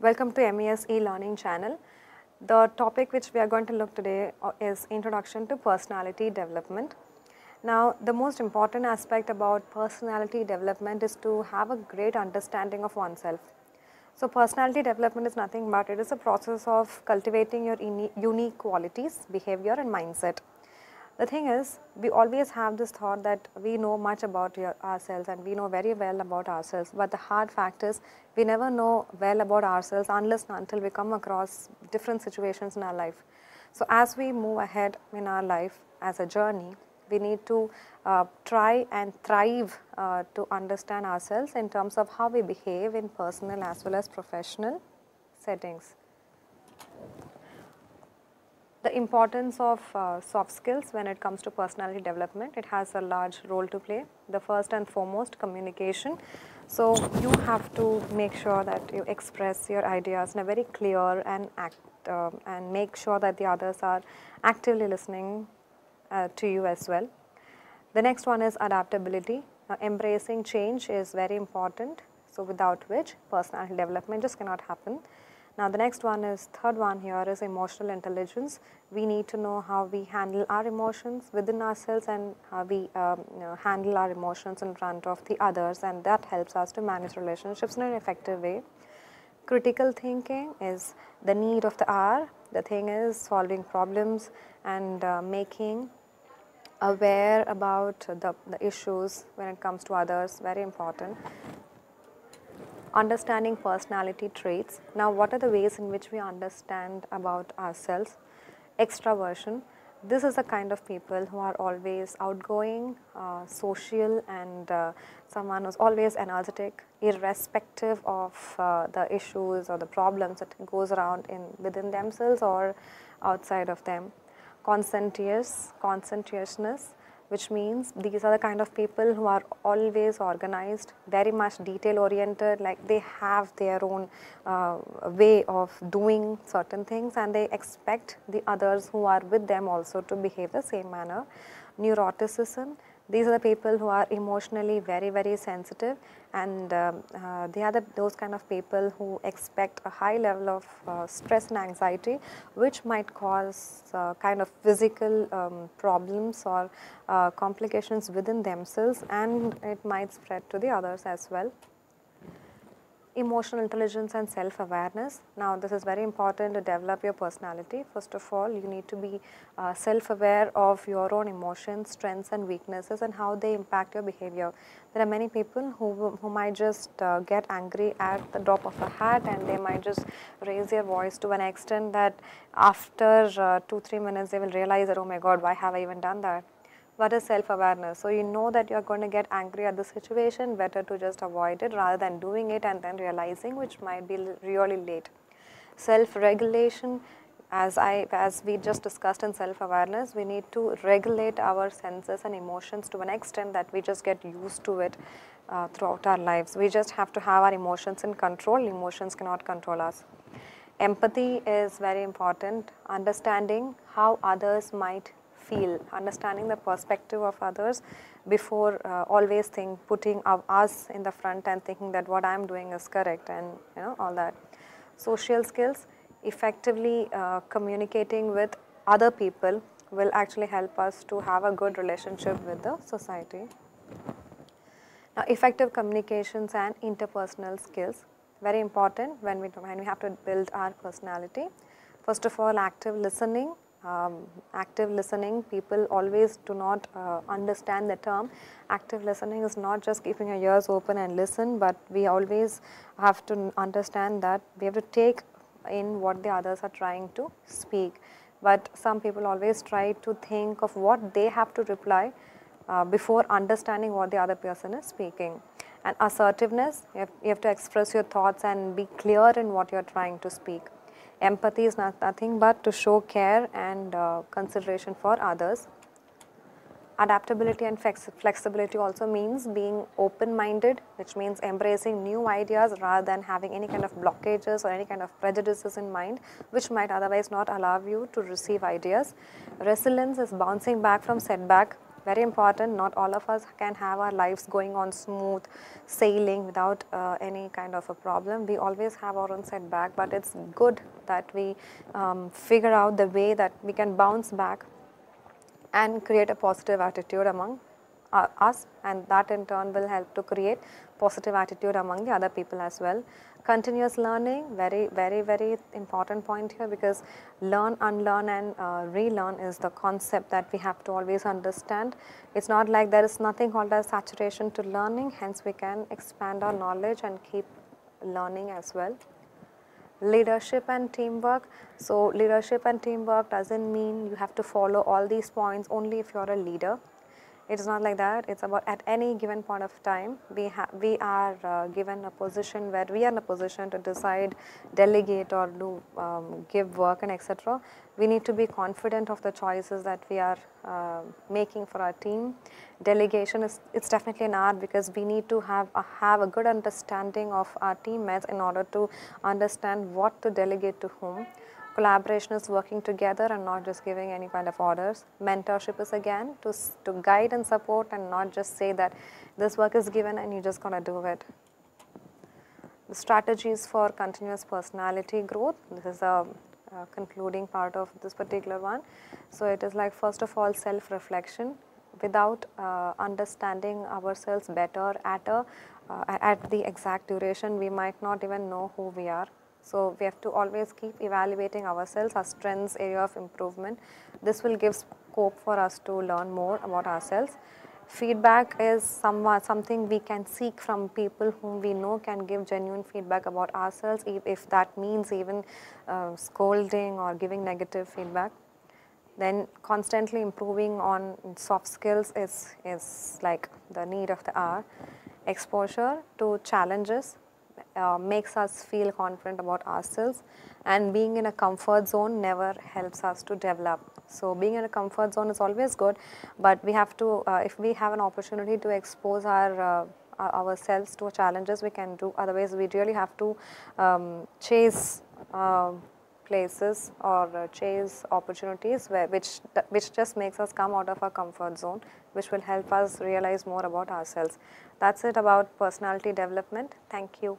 Welcome to MES e-learning channel. The topic which we are going to look today is Introduction to Personality Development. Now, the most important aspect about personality development is to have a great understanding of oneself. So, personality development is nothing but it is a process of cultivating your unique qualities, behavior and mindset. The thing is, we always have this thought that we know much about ourselves and we know very well about ourselves, but the hard fact is we never know well about ourselves unless and until we come across different situations in our life. So as we move ahead in our life as a journey, we need to try and thrive to understand ourselves in terms of how we behave in personal as well as professional settings. The importance of soft skills when it comes to personality development, it has a large role to play. The first and foremost, communication. So you have to make sure that you express your ideas in a very clear and make sure that the others are actively listening to you as well. The next one is adaptability. Embracing change is very important. So without which personality development just cannot happen. Now the next one is, third one here is emotional intelligence. We need to know how we handle our emotions within ourselves and how we handle our emotions in front of the others, and that helps us to manage relationships in an effective way. Critical thinking is the need of the hour. The thing is solving problems and making aware about the issues when it comes to others, very important. Understanding personality traits. Now, what are the ways in which we understand about ourselves? Extraversion. This is the kind of people who are always outgoing, social, and someone who's always energetic, irrespective of the issues or the problems that goes around within themselves or outside of them. Conscientiousness, which means these are the kind of people who are always organized, very much detail oriented, like they have their own way of doing certain things and they expect the others who are with them also to behave the same manner. Neuroticism, these are the people who are emotionally very, very sensitive, and they are those kind of people who expect a high level of stress and anxiety, which might cause kind of physical problems or complications within themselves, and it might spread to the others as well. Emotional intelligence and self-awareness. Now, this is very important to develop your personality. First of all, you need to be self-aware of your own emotions, strengths and weaknesses and how they impact your behavior. There are many people who might just get angry at the drop of a hat, and they might just raise their voice to an extent that after 2-3 minutes they will realize that, oh my God, why have I even done that? What is self-awareness? So you know that you are going to get angry at the situation, better to just avoid it rather than doing it and then realizing, which might be really late. Self-regulation, as we just discussed in self-awareness, we need to regulate our senses and emotions to an extent that we just get used to it throughout our lives. We just have to have our emotions in control. Emotions cannot control us. Empathy is very important. Understanding how others might feel, understanding the perspective of others before always putting us in the front and thinking that what I'm doing is correct, and all that. Social skills, effectively communicating with other people will actually help us to have a good relationship with the society. Now, effective communications and interpersonal skills, very important when we have to build our personality. First of all, active listening. People always do not understand the term. Active listening is not just keeping your ears open and listen, but we always have to understand that we have to take in what the others are trying to speak. But some people always try to think of what they have to reply before understanding what the other person is speaking. And assertiveness, you have to express your thoughts and be clear in what you are trying to speak. Empathy is nothing but to show care and consideration for others. Adaptability and flexibility also means being open-minded, which means embracing new ideas rather than having any kind of blockages or any kind of prejudices in mind, which might otherwise not allow you to receive ideas. Resilience is bouncing back from setback. very important. Not all of us can have our lives going on smooth sailing without any kind of a problem. We always have our own setback, but it's good that we figure out the way that we can bounce back and create a positive attitude among us, and that in turn will help to create positive attitude among the other people as well. Continuous learning, very important point here, because learn, unlearn and relearn is the concept that we have to always understand. It's not like there is nothing called as saturation to learning, hence we can expand our knowledge and keep learning as well. Leadership and teamwork. So leadership and teamwork doesn't mean you have to follow all these points only if you're a leader. It is not like that. It's about at any given point of time, we are given a position where we are in a position to decide, delegate or do give work and etc. We need to be confident of the choices that we are making for our team. Delegation is, it's definitely an art, because we need to have a good understanding of our teammates in order to understand what to delegate to whom. Collaboration is working together and not just giving any kind of orders. Mentorship is again to guide and support and not just say that this work is given and you just gonna do it. The strategies for continuous personality growth. This is a concluding part of this particular one. So it is like, first of all, self-reflection. Without understanding ourselves better at the exact duration, we might not even know who we are. So we have to always keep evaluating ourselves, our strengths, area of improvement. This will give scope for us to learn more about ourselves. Feedback is something we can seek from people whom we know can give genuine feedback about ourselves, if that means even scolding or giving negative feedback. Then constantly improving on soft skills is like the need of the hour. Exposure to challenges makes us feel confident about ourselves, and being in a comfort zone never helps us to develop. So being in a comfort zone is always good, but we have to, if we have an opportunity to expose ourselves to challenges, we can do. Otherwise, we really have to chase places or chase opportunities which just makes us come out of our comfort zone, which will help us realize more about ourselves. That's it about personality development. Thank you.